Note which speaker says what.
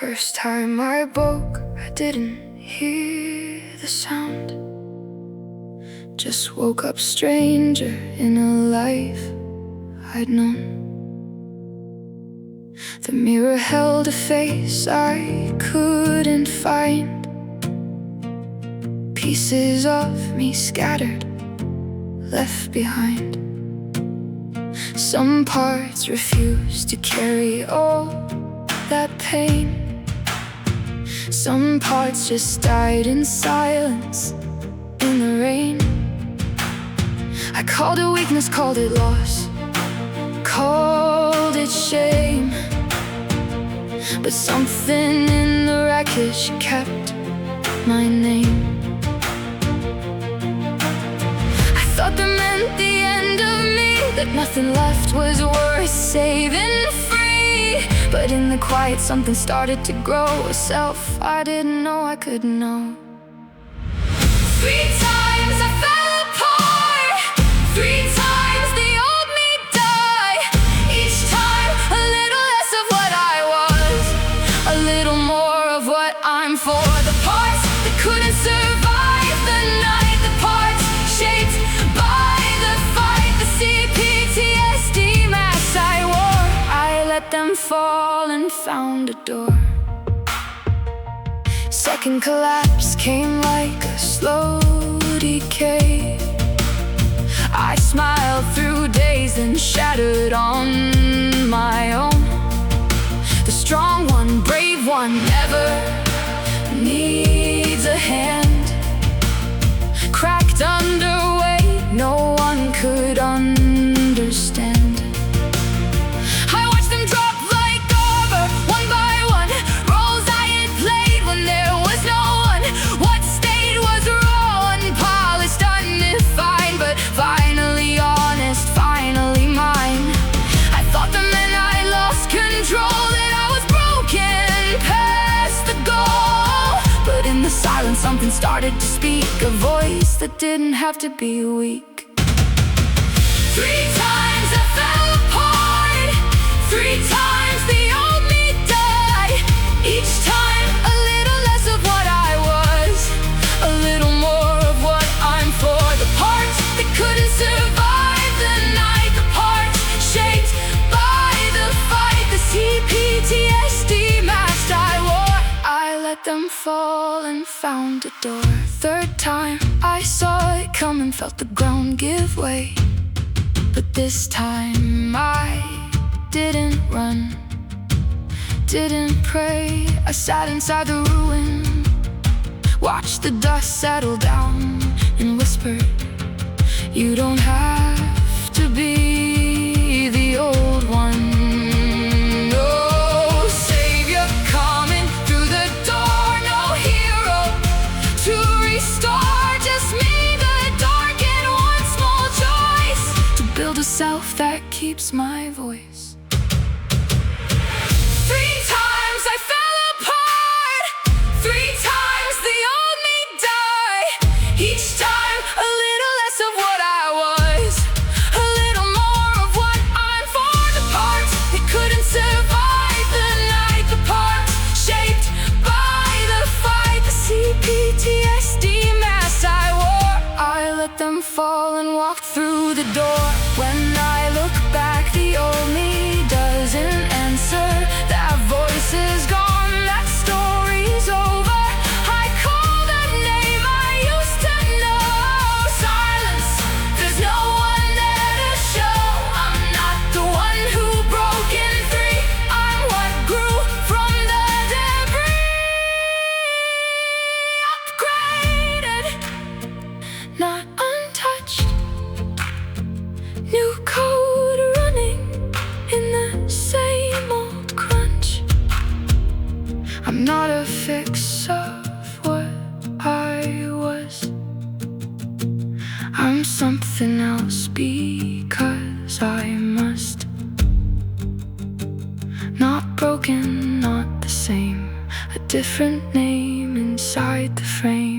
Speaker 1: First time I woke, I didn't hear the sound. Just woke up stranger in a life I'd known. The mirror held a face I couldn't find. Pieces of me scattered, left behind. Some parts refused to carry all that pain. Some parts just died in silence, in the rain. I called it weakness, called it loss, called it shame. But something in the wreckage kept my name. I thought that meant the end of me, that nothing left was worth saving free. But in the quiet something started to grow, a self I didn't know I could know. 3 times I fell apart, 3 times the old me died. Each time a little less of what I was, a little more of what I'm for. The parts that couldn't survive the night, the parts shaped by the fight, the CPTSD mask I wore. I let them fall and found a door. Second collapse came like a slow decay. I smiled through days and shattered on my own. The strong one, brave one, never needs a hand. Cracked under weight, no one could understand. I watched them drop like over, one by one. Roles I had played when there was no one. What stayed was raw, unpolished, undefined, but finally honest, finally mine. I thought the minute I lost control that I was broken past the goal. But in the silence something started to speak, a voice that didn't have to be weak. 3 times I fell apart, 3 times the old me died. Each time a little less of what I was, a little more of what I'm for. The parts that couldn't survive the night, the parts shaped by the fight, the CPTSD mask I wore. I let them fall and found a door. 3rd time I saw it coming, felt the ground give way. But this time I didn't run, didn't pray. I sat inside the ruin, watched the dust settle down, and whispered, you don't have to be the old one. No savior coming through the door, no hero to restore. Just me, the dark, and one small choice to build a self that keeps my voice. 3 times I fell apart, 3 times the old me died. Each time a little less of what I was, a little more of what I'm for. The parts that couldn't survive the night, the parts shaped by the fight, the CPTSD mask I wore. I let them fall and walked through the door. When I look back, the old me doesn't answer. That voice is gone, that story's over. I call that name I used to know. Silence, there's no one there to show. I'm not the one who broke in 3. I'm what grew from the debris. Upgraded, not untouched. New code running in the same old crunch. I'm not a fix of what I was. I'm something else because I must. Not broken, not the same, a different name inside the frame.